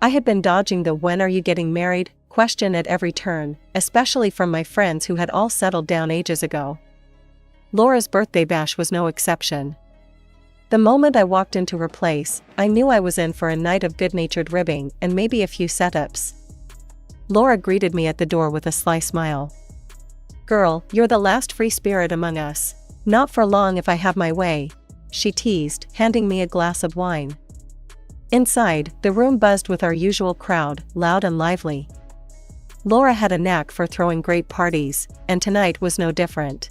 I had been dodging the "when are you getting married" question at every turn, especially from my friends who had all settled down ages ago. Laura's birthday bash was no exception. The moment I walked into her place, I knew I was in for a night of good-natured ribbing and maybe a few setups. Laura greeted me at the door with a sly smile. "Girl, you're the last free spirit among us. Not for long if I have my way," she teased, handing me a glass of wine. Inside, the room buzzed with our usual crowd, loud and lively. Laura had a knack for throwing great parties, and tonight was no different.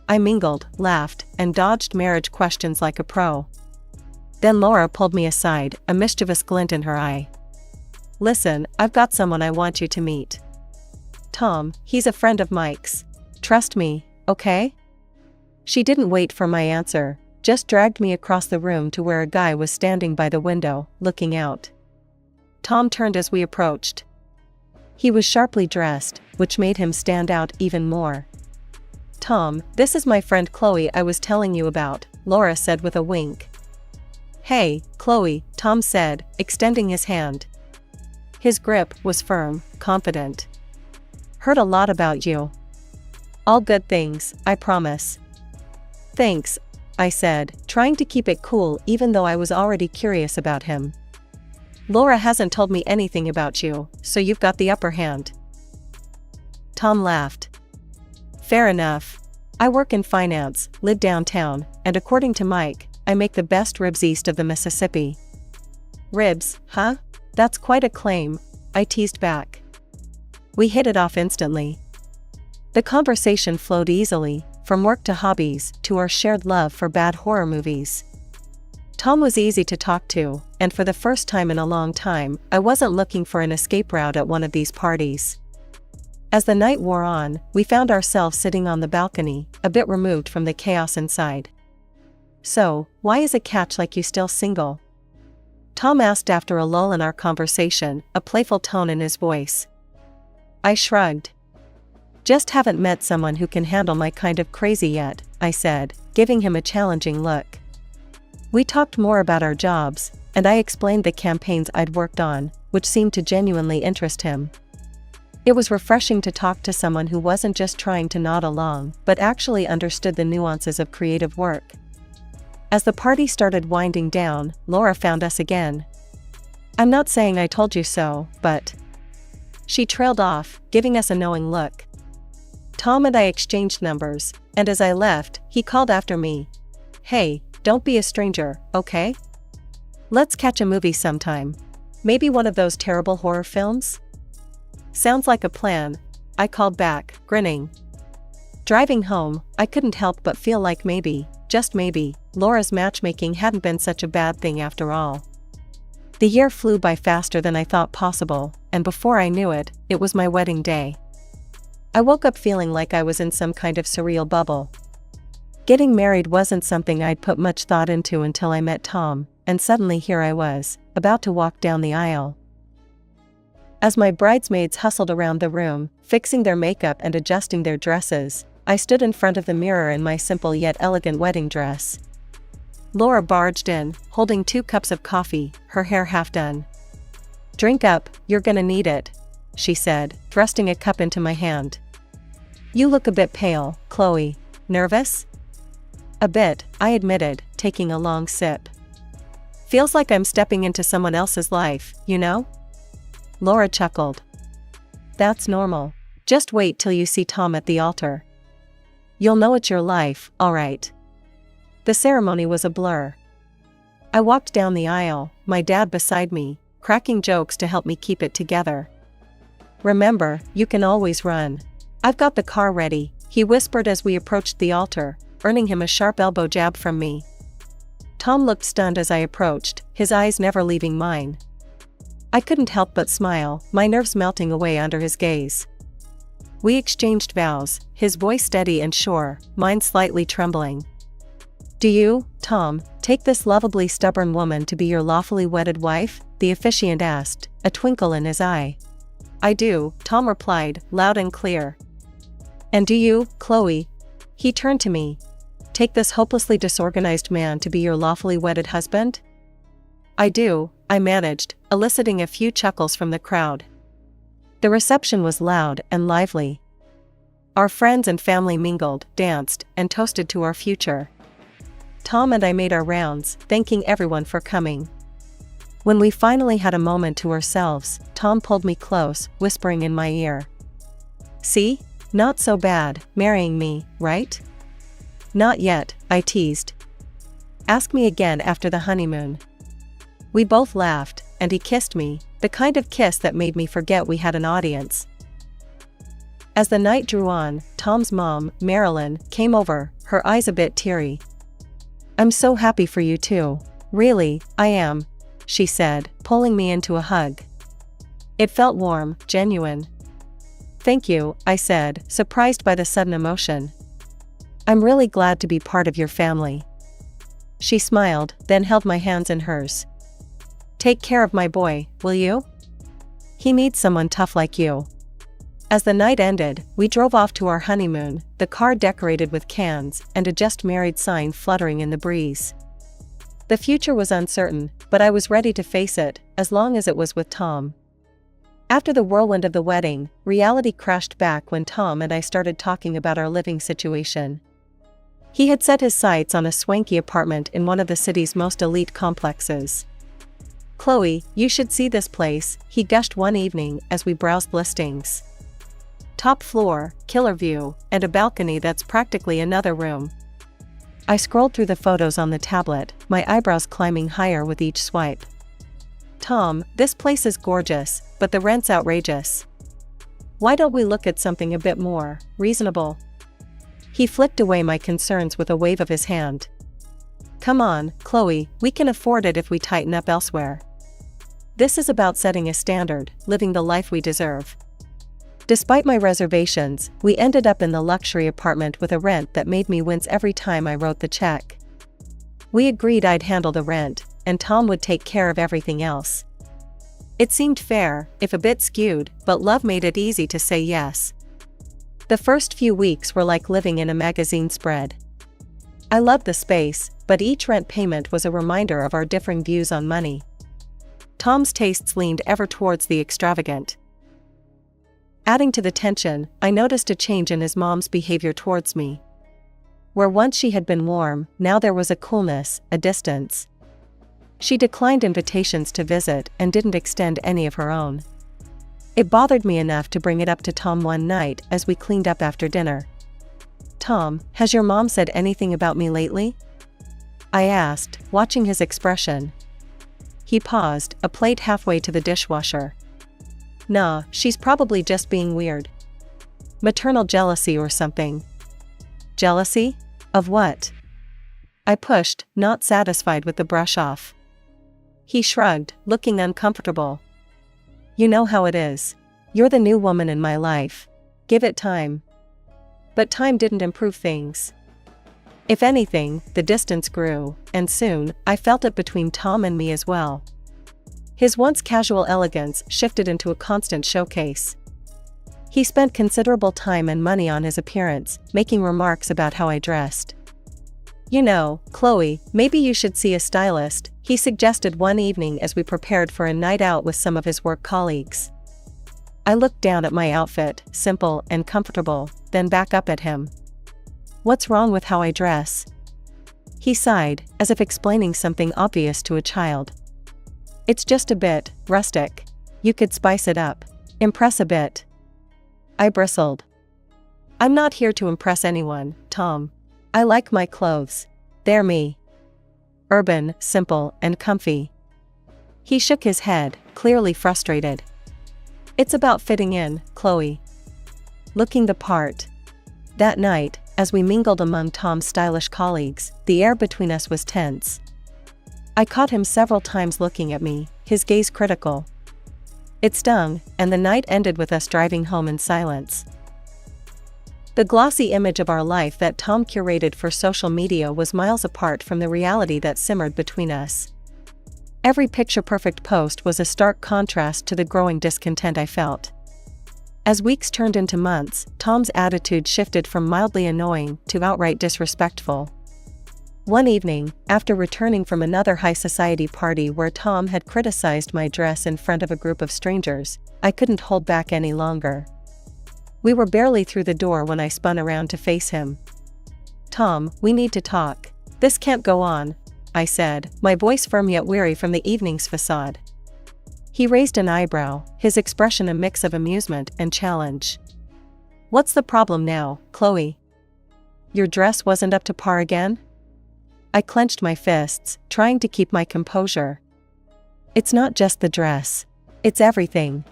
I mingled, laughed, and dodged marriage questions like a pro. Then Laura pulled me aside, a mischievous glint in her eye. "Listen, I've got someone I want you to meet. Tom, he's a friend of Mike's. Trust me, okay?" She didn't wait for my answer, just dragged me across the room to where a guy was standing by the window, looking out. Tom turned as we approached. He was sharply dressed, which made him stand out even more. "Tom, this is my friend Chloe I was telling you about," Laura said with a wink. "Hey, Chloe," Tom said, extending his hand. His grip was firm, confident. "Heard a lot about you." "All good things, I promise." "Thanks," I said, trying to keep it cool even though I was already curious about him. "Laura hasn't told me anything about you, so you've got the upper hand." Tom laughed. "Fair enough. I work in finance, live downtown, and according to Mike, I make the best ribs east of the Mississippi." "Ribs, huh? That's quite a claim," I teased back. We hit it off instantly. The conversation flowed easily, from work to hobbies to our shared love for bad horror movies. Tom was easy to talk to, and for the first time in a long time, I wasn't looking for an escape route at one of these parties. As the night wore on, we found ourselves sitting on the balcony, a bit removed from the chaos inside. "So, why is a catch like you still single?" Tom asked after a lull in our conversation, a playful tone in his voice. I shrugged. "Just haven't met someone who can handle my kind of crazy yet," I said, giving him a challenging look. We talked more about our jobs, and I explained the campaigns I'd worked on, which seemed to genuinely interest him. It was refreshing to talk to someone who wasn't just trying to nod along, but actually understood the nuances of creative work. As the party started winding down, Laura found us again. "I'm not saying I told you so, but..." She trailed off, giving us a knowing look. Tom and I exchanged numbers, and as I left, he called after me. "Hey, don't be a stranger, okay? Let's catch a movie sometime. Maybe one of those terrible horror films?" "Sounds like a plan," I called back, grinning. Driving home, I couldn't help but feel like maybe, just maybe, Laura's matchmaking hadn't been such a bad thing after all. The year flew by faster than I thought possible, and before I knew it, it was my wedding day. I woke up feeling like I was in some kind of surreal bubble. Getting married wasn't something I'd put much thought into until I met Tom, and suddenly here I was, about to walk down the aisle. As my bridesmaids hustled around the room, fixing their makeup and adjusting their dresses, I stood in front of the mirror in my simple yet elegant wedding dress. Laura barged in, holding 2 cups of coffee, her hair half done. "Drink up, you're gonna need it," she said, thrusting a cup into my hand. "You look a bit pale, Chloe. Nervous?" "A bit," I admitted, taking a long sip. "Feels like I'm stepping into someone else's life, you know?" Laura chuckled. "That's normal. Just wait till you see Tom at the altar. You'll know it's your life, all right." The ceremony was a blur. I walked down the aisle, my dad beside me, cracking jokes to help me keep it together. "Remember, you can always run. I've got the car ready," he whispered as we approached the altar, earning him a sharp elbow jab from me. Tom looked stunned as I approached, his eyes never leaving mine. I couldn't help but smile, my nerves melting away under his gaze. We exchanged vows, his voice steady and sure, mine slightly trembling. "Do you, Tom, take this lovably stubborn woman to be your lawfully wedded wife?" the officiant asked, a twinkle in his eye. "I do," Tom replied, loud and clear. "And do you, Chloe?" He turned to me. "Take this hopelessly disorganized man to be your lawfully wedded husband?" "I do," I managed, eliciting a few chuckles from the crowd. The reception was loud and lively. Our friends and family mingled, danced, and toasted to our future. Tom and I made our rounds, thanking everyone for coming. When we finally had a moment to ourselves, Tom pulled me close, whispering in my ear. "See? Not so bad, marrying me, right?" "Not yet," I teased. "Ask me again after the honeymoon." We both laughed, and he kissed me, the kind of kiss that made me forget we had an audience. As the night drew on, Tom's mom, Marilyn, came over, her eyes a bit teary. "I'm so happy for you too. Really, I am," she said, pulling me into a hug. It felt warm, genuine. "Thank you," I said, surprised by the sudden emotion. "I'm really glad to be part of your family." She smiled, then held my hands in hers. "Take care of my boy, will you? He needs someone tough like you." As the night ended, we drove off to our honeymoon, the car decorated with cans and a "just married" sign fluttering in the breeze. The future was uncertain, but I was ready to face it, as long as it was with Tom. After the whirlwind of the wedding, reality crashed back when Tom and I started talking about our living situation. He had set his sights on a swanky apartment in one of the city's most elite complexes. "Chloe, you should see this place," he gushed one evening as we browsed listings. "Top floor, killer view, and a balcony that's practically another room." I scrolled through the photos on the tablet, my eyebrows climbing higher with each swipe. "Tom, this place is gorgeous, but the rent's outrageous. Why don't we look at something a bit more reasonable?" He flicked away my concerns with a wave of his hand. "Come on, Chloe, we can afford it if we tighten up elsewhere. This is about setting a standard, living the life we deserve." Despite my reservations, we ended up in the luxury apartment with a rent that made me wince every time I wrote the check. We agreed I'd handle the rent, and Tom would take care of everything else. It seemed fair, if a bit skewed, but love made it easy to say yes. The first few weeks were like living in a magazine spread. I loved the space, but each rent payment was a reminder of our differing views on money. Tom's tastes leaned ever towards the extravagant. Adding to the tension, I noticed a change in his mom's behavior towards me. Where once she had been warm, now there was a coolness, a distance. She declined invitations to visit and didn't extend any of her own. It bothered me enough to bring it up to Tom one night as we cleaned up after dinner. "Tom, has your mom said anything about me lately?" I asked, watching his expression. He paused, a plate halfway to the dishwasher. "Nah, she's probably just being weird. Maternal jealousy or something." "Jealousy? Of what?" I pushed, not satisfied with the brush off. He shrugged, looking uncomfortable. "You know how it is. You're the new woman in my life. Give it time." But time didn't improve things. If anything, the distance grew, and soon, I felt it between Tom and me as well. His once casual elegance shifted into a constant showcase. He spent considerable time and money on his appearance, making remarks about how I dressed. "You know, Chloe, maybe you should see a stylist," he suggested one evening as we prepared for a night out with some of his work colleagues. I looked down at my outfit, simple and comfortable, then back up at him. "What's wrong with how I dress?" He sighed, as if explaining something obvious to a child. "It's just a bit rustic. You could spice it up. Impress a bit." I bristled. "I'm not here to impress anyone, Tom. I like my clothes. They're me. Urban, simple, and comfy." He shook his head, clearly frustrated. "It's about fitting in, Chloe. Looking the part." That night, as we mingled among Tom's stylish colleagues, the air between us was tense. I caught him several times looking at me, his gaze critical. It stung, and the night ended with us driving home in silence. The glossy image of our life that Tom curated for social media was miles apart from the reality that simmered between us. Every picture-perfect post was a stark contrast to the growing discontent I felt. As weeks turned into months, Tom's attitude shifted from mildly annoying to outright disrespectful. One evening, after returning from another high society party where Tom had criticized my dress in front of a group of strangers, I couldn't hold back any longer. We were barely through the door when I spun around to face him. "Tom, we need to talk. This can't go on," I said, my voice firm yet weary from the evening's facade. He raised an eyebrow, his expression a mix of amusement and challenge. "What's the problem now, Chloe? Your dress wasn't up to par again?" I clenched my fists, trying to keep my composure. "It's not just the dress. It's everything.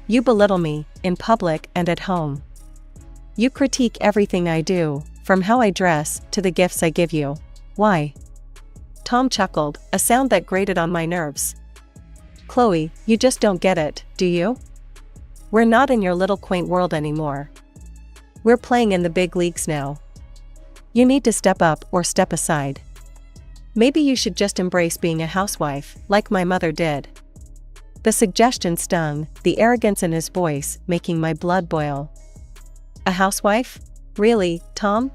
You belittle me, in public and at home. You critique everything I do, from how I dress to the gifts I give you. Why?" Tom chuckled, a sound that grated on my nerves. "Chloe, you just don't get it, do you? We're not in your little quaint world anymore. We're playing in the big leagues now. You need to step up or step aside. Maybe you should just embrace being a housewife, like my mother did." The suggestion stung, the arrogance in his voice making my blood boil. "A housewife? Really, Tom?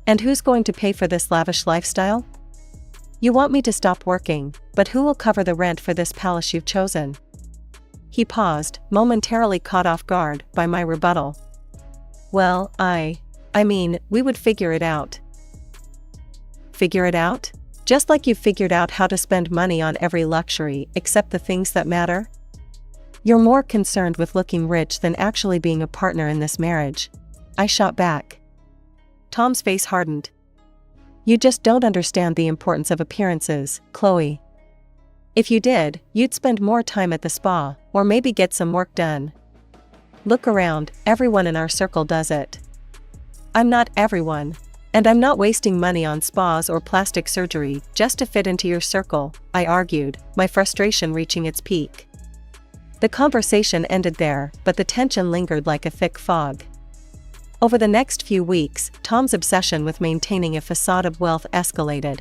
And who's going to pay for this lavish lifestyle? You want me to stop working, but who will cover the rent for this palace you've chosen?" He paused, momentarily caught off guard by my rebuttal. "Well, I mean, we would figure it out." "Figure it out? Just like you've figured out how to spend money on every luxury except the things that matter? You're more concerned with looking rich than actually being a partner in this marriage," I shot back. Tom's face hardened. "You just don't understand the importance of appearances, Chloe. If you did, you'd spend more time at the spa, or maybe get some work done. Look around, everyone in our circle does it." "I'm not everyone. And I'm not wasting money on spas or plastic surgery just to fit into your circle," I argued, my frustration reaching its peak. The conversation ended there, but the tension lingered like a thick fog. Over the next few weeks, Tom's obsession with maintaining a facade of wealth escalated.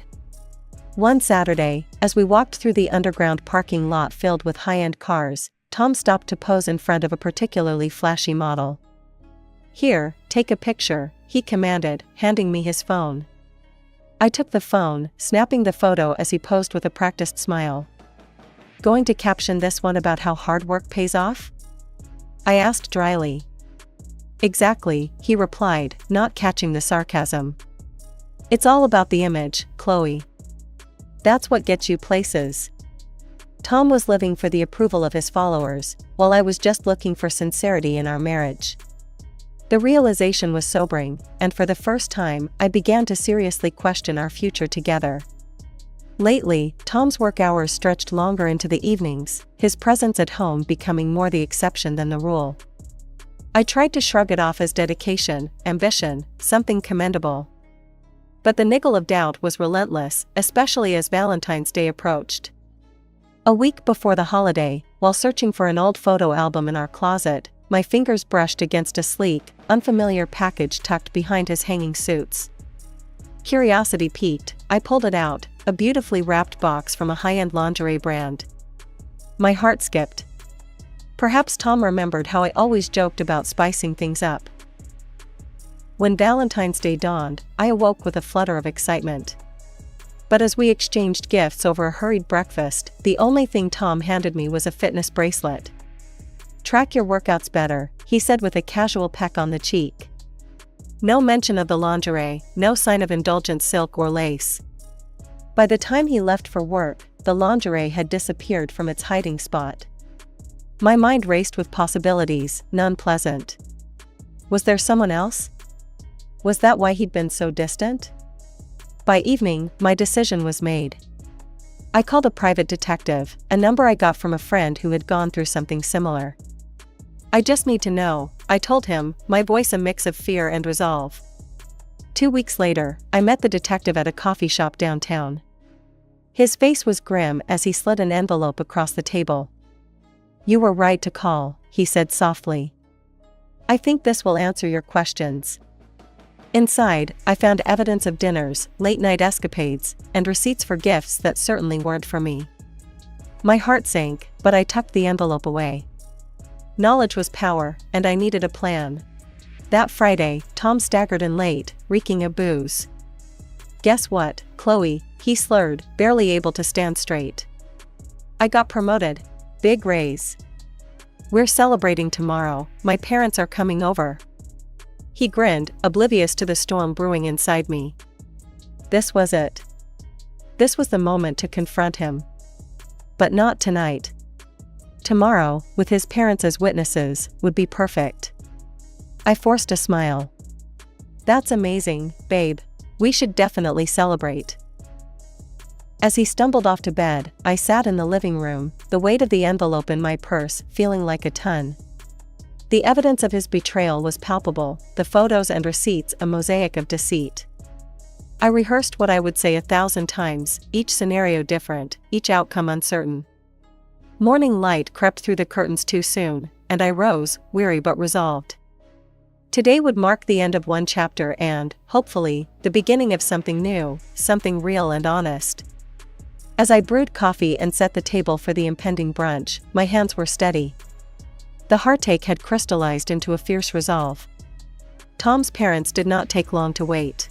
One Saturday, as we walked through the underground parking lot filled with high-end cars, Tom stopped to pose in front of a particularly flashy model. "Here, take a picture," he commanded, handing me his phone. I took the phone, snapping the photo as he posed with a practiced smile. "Going to caption this one about how hard work pays off?" I asked dryly. "Exactly," he replied, not catching the sarcasm. "It's all about the image, Chloe. That's what gets you places." Tom was living for the approval of his followers, while I was just looking for sincerity in our marriage. The realization was sobering, and for the first time, I began to seriously question our future together. Lately, Tom's work hours stretched longer into the evenings, his presence at home becoming more the exception than the rule. I tried to shrug it off as dedication, ambition, something commendable. But the niggle of doubt was relentless, especially as Valentine's Day approached. A week before the holiday, while searching for an old photo album in our closet, my fingers brushed against a sleek, unfamiliar package tucked behind his hanging suits. Curiosity piqued, I pulled it out, a beautifully wrapped box from a high-end lingerie brand. My heart skipped. Perhaps Tom remembered how I always joked about spicing things up. When Valentine's Day dawned, I awoke with a flutter of excitement. But as we exchanged gifts over a hurried breakfast, the only thing Tom handed me was a fitness bracelet. "Track your workouts better," he said with a casual peck on the cheek. No mention of the lingerie, no sign of indulgent silk or lace. By the time he left for work, the lingerie had disappeared from its hiding spot. My mind raced with possibilities, none pleasant. Was there someone else? Was that why he'd been so distant? By evening, my decision was made. I called a private detective, a number I got from a friend who had gone through something similar. "I just need to know," I told him, my voice a mix of fear and resolve. 2 weeks later, I met the detective at a coffee shop downtown. His face was grim as he slid an envelope across the table. "You were right to call," he said softly. "I think this will answer your questions." Inside, I found evidence of dinners, late-night escapades, and receipts for gifts that certainly weren't for me. My heart sank, but I tucked the envelope away. Knowledge was power, and I needed a plan. That Friday, Tom staggered in late, reeking of booze. Guess what, Chloe, he slurred, barely able to stand straight. I got promoted. Big raise. We're celebrating tomorrow, my parents are coming over. He grinned, oblivious to the storm brewing inside me. This was it. This was the moment to confront him. But not tonight. Tomorrow, with his parents as witnesses, would be perfect. I forced a smile. That's amazing, babe. We should definitely celebrate. As he stumbled off to bed, I sat in the living room, the weight of the envelope in my purse feeling like a ton. The evidence of his betrayal was palpable, the photos and receipts a mosaic of deceit. I rehearsed what I would say 1,000 times, each scenario different, each outcome uncertain. Morning light crept through the curtains too soon, and I rose, weary but resolved. Today would mark the end of one chapter and, hopefully, the beginning of something new, something real and honest. As I brewed coffee and set the table for the impending brunch, my hands were steady. The heartache had crystallized into a fierce resolve. Tom's parents did not take long to wait.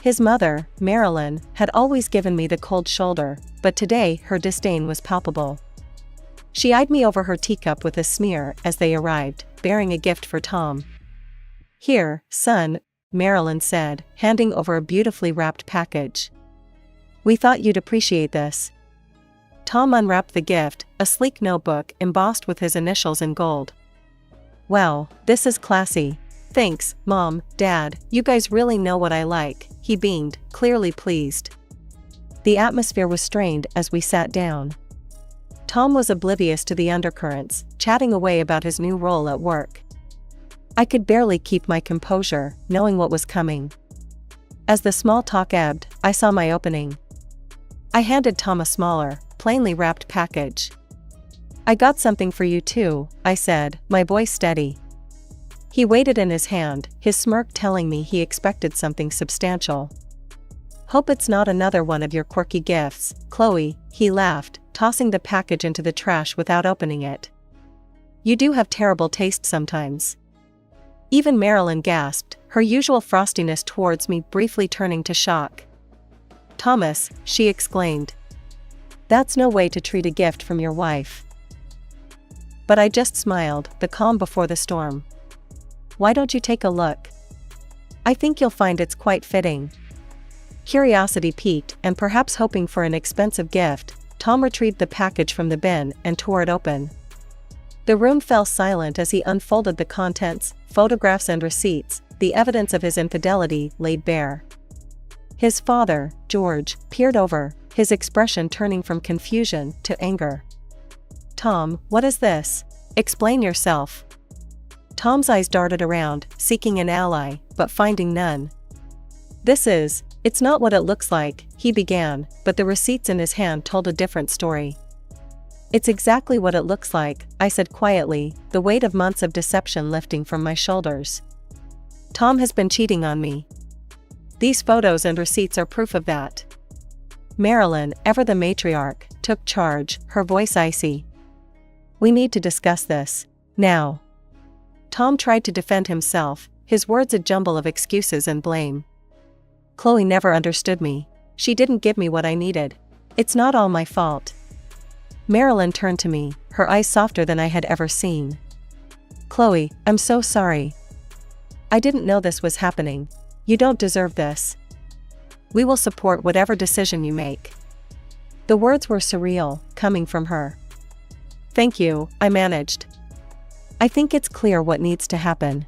His mother, Marilyn, had always given me the cold shoulder, but today her disdain was palpable. She eyed me over her teacup with a sneer as they arrived, bearing a gift for Tom. Here, son, Marilyn said, handing over a beautifully wrapped package. We thought you'd appreciate this. Tom unwrapped the gift, a sleek notebook embossed with his initials in gold. Wow, this is classy. Thanks, Mom, Dad, you guys really know what I like, he beamed, clearly pleased. The atmosphere was strained as we sat down. Tom was oblivious to the undercurrents, chatting away about his new role at work. I could barely keep my composure, knowing what was coming. As the small talk ebbed, I saw my opening. I handed Tom a smaller, plainly wrapped package. I got something for you too, I said, my voice steady. He weighed it in his hand, his smirk telling me he expected something substantial. Hope it's not another one of your quirky gifts, Chloe, he laughed, tossing the package into the trash without opening it. You do have terrible taste sometimes. Even Marilyn gasped, her usual frostiness towards me briefly turning to shock. Thomas, she exclaimed. That's no way to treat a gift from your wife. But I just smiled, the calm before the storm. Why don't you take a look? I think you'll find it's quite fitting. Curiosity piqued, and perhaps hoping for an expensive gift, Tom retrieved the package from the bin and tore it open. The room fell silent as he unfolded the contents, photographs and receipts, the evidence of his infidelity laid bare. His father, George, peered over, his expression turning from confusion to anger. Tom, what is this? Explain yourself. Tom's eyes darted around, seeking an ally, but finding none. It's not what it looks like, he began, but the receipts in his hand told a different story. It's exactly what it looks like, I said quietly, the weight of months of deception lifting from my shoulders. Tom has been cheating on me. These photos and receipts are proof of that. Marilyn, ever the matriarch, took charge, her voice icy. We need to discuss this, now. Tom tried to defend himself, his words a jumble of excuses and blame. Chloe never understood me. She didn't give me what I needed. It's not all my fault. Marilyn turned to me, her eyes softer than I had ever seen. Chloe, I'm so sorry. I didn't know this was happening. You don't deserve this. We will support whatever decision you make. The words were surreal, coming from her. Thank you, I managed. I think it's clear what needs to happen.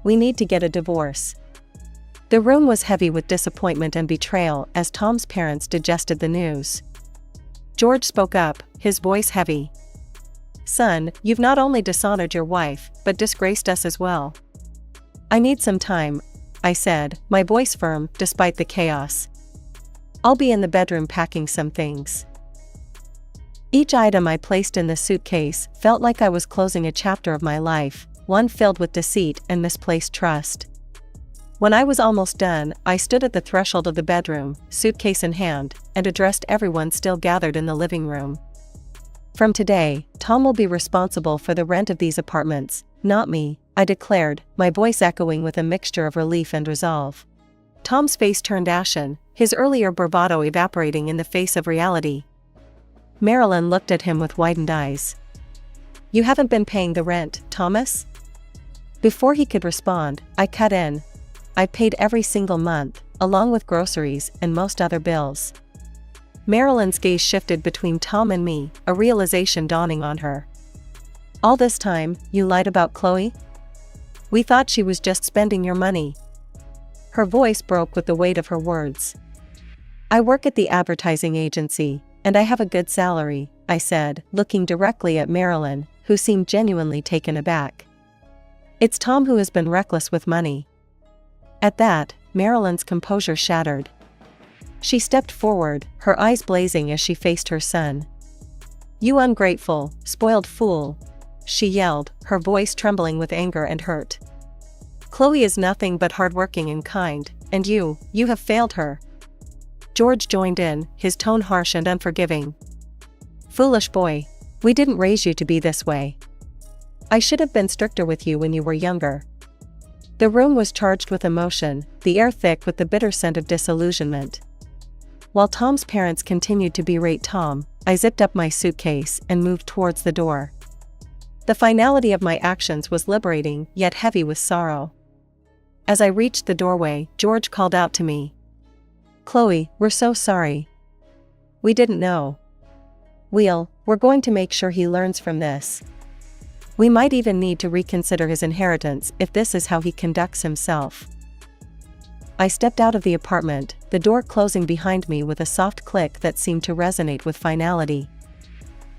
We need to get a divorce. The room was heavy with disappointment and betrayal as Tom's parents digested the news. George spoke up, his voice heavy. Son, you've not only dishonored your wife, but disgraced us as well. I need some time, I said, my voice firm despite the chaos. I'll be in the bedroom packing some things. Each item I placed in the suitcase felt like I was closing a chapter of my life, one filled with deceit and misplaced trust. When I was almost done, I stood at the threshold of the bedroom, suitcase in hand, and addressed everyone still gathered in the living room. From today, Tom will be responsible for the rent of these apartments, not me, I declared, my voice echoing with a mixture of relief and resolve. Tom's face turned ashen, his earlier bravado evaporating in the face of reality. Marilyn looked at him with widened eyes. "You haven't been paying the rent, Thomas?" Before he could respond, I cut in. "I paid every single month, along with groceries and most other bills." Marilyn's gaze shifted between Tom and me, a realization dawning on her. "All this time, you lied about Chloe? We thought she was just spending your money." Her voice broke with the weight of her words. "I work at the advertising agency, and I have a good salary," I said, looking directly at Marilyn, who seemed genuinely taken aback. "It's Tom who has been reckless with money." At that, Marilyn's composure shattered. She stepped forward, her eyes blazing as she faced her son. "You ungrateful, spoiled fool," she yelled, her voice trembling with anger and hurt. "Chloe is nothing but hardworking and kind, and you have failed her." George joined in, his tone harsh and unforgiving. "Foolish boy. We didn't raise you to be this way. I should have been stricter with you when you were younger." The room was charged with emotion, the air thick with the bitter scent of disillusionment. While Tom's parents continued to berate Tom, I zipped up my suitcase and moved towards the door. The finality of my actions was liberating, yet heavy with sorrow. As I reached the doorway, George called out to me. "Chloe, we're so sorry. We didn't know. We're going to make sure he learns from this. We might even need to reconsider his inheritance if this is how he conducts himself." I stepped out of the apartment, the door closing behind me with a soft click that seemed to resonate with finality.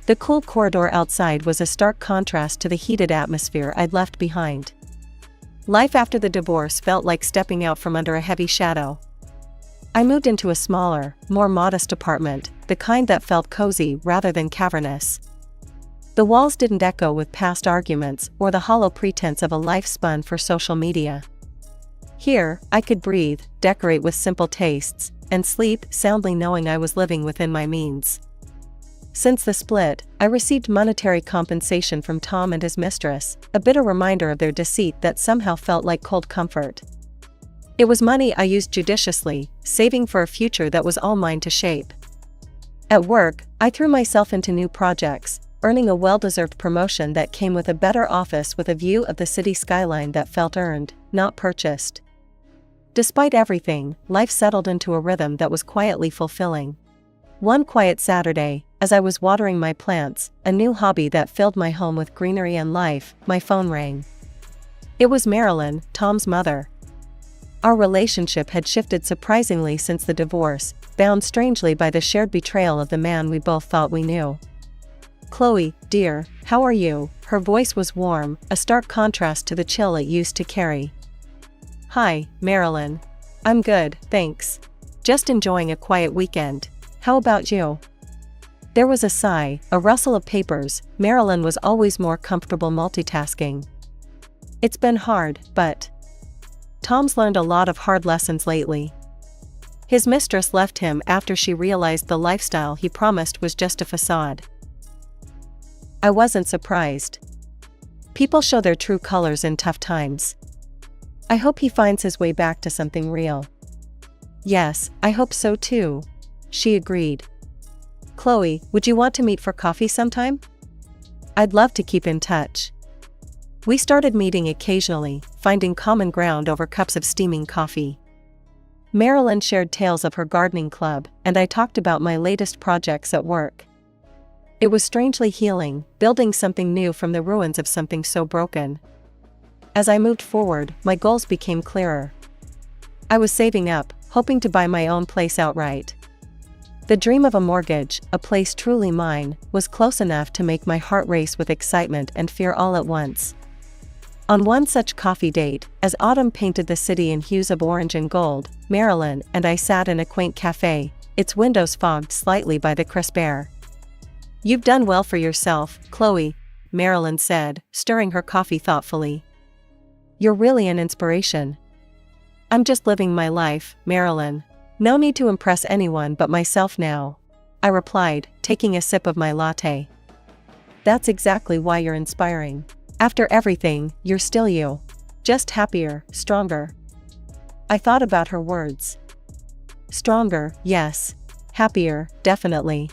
The cool corridor outside was a stark contrast to the heated atmosphere I'd left behind. Life after the divorce felt like stepping out from under a heavy shadow. I moved into a smaller, more modest apartment, the kind that felt cozy rather than cavernous. The walls didn't echo with past arguments or the hollow pretense of a life spun for social media. Here, I could breathe, decorate with simple tastes, and sleep soundly knowing I was living within my means. Since the split, I received monetary compensation from Tom and his mistress, a bitter reminder of their deceit that somehow felt like cold comfort. It was money I used judiciously, saving for a future that was all mine to shape. At work, I threw myself into new projects, earning a well-deserved promotion that came with a better office with a view of the city skyline that felt earned, not purchased. Despite everything, life settled into a rhythm that was quietly fulfilling. One quiet Saturday, as I was watering my plants, a new hobby that filled my home with greenery and life, my phone rang. It was Marilyn, Tom's mother. Our relationship had shifted surprisingly since the divorce, bound strangely by the shared betrayal of the man we both thought we knew. "Chloe, dear, how are you?" Her voice was warm, a stark contrast to the chill it used to carry. "Hi, Marilyn. I'm good, thanks. Just enjoying a quiet weekend. How about you?" There was a sigh, a rustle of papers. Marilyn was always more comfortable multitasking. "It's been hard, but Tom's learned a lot of hard lessons lately. His mistress left him after she realized the lifestyle he promised was just a facade." I wasn't surprised. People show their true colors in tough times. "I hope he finds his way back to something real." "Yes, I hope so too," she agreed. "Chloe, would you want to meet for coffee sometime?" "I'd love to keep in touch." We started meeting occasionally, finding common ground over cups of steaming coffee. Marilyn shared tales of her gardening club, and I talked about my latest projects at work. It was strangely healing, building something new from the ruins of something so broken. As I moved forward, my goals became clearer. I was saving up, hoping to buy my own place outright. The dream of a mortgage, a place truly mine, was close enough to make my heart race with excitement and fear all at once. On one such coffee date, as autumn painted the city in hues of orange and gold, Marilyn and I sat in a quaint cafe, its windows fogged slightly by the crisp air. "You've done well for yourself, Chloe," Marilyn said, stirring her coffee thoughtfully. "You're really an inspiration." "I'm just living my life, Marilyn. No need to impress anyone but myself now," I replied, taking a sip of my latte. "That's exactly why you're inspiring. After everything, you're still you. Just happier, stronger." I thought about her words. Stronger, yes. Happier, definitely.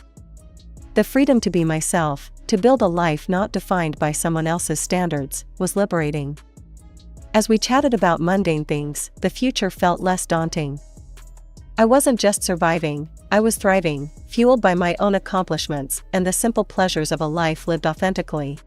The freedom to be myself, to build a life not defined by someone else's standards, was liberating. As we chatted about mundane things, the future felt less daunting. I wasn't just surviving, I was thriving, fueled by my own accomplishments and the simple pleasures of a life lived authentically.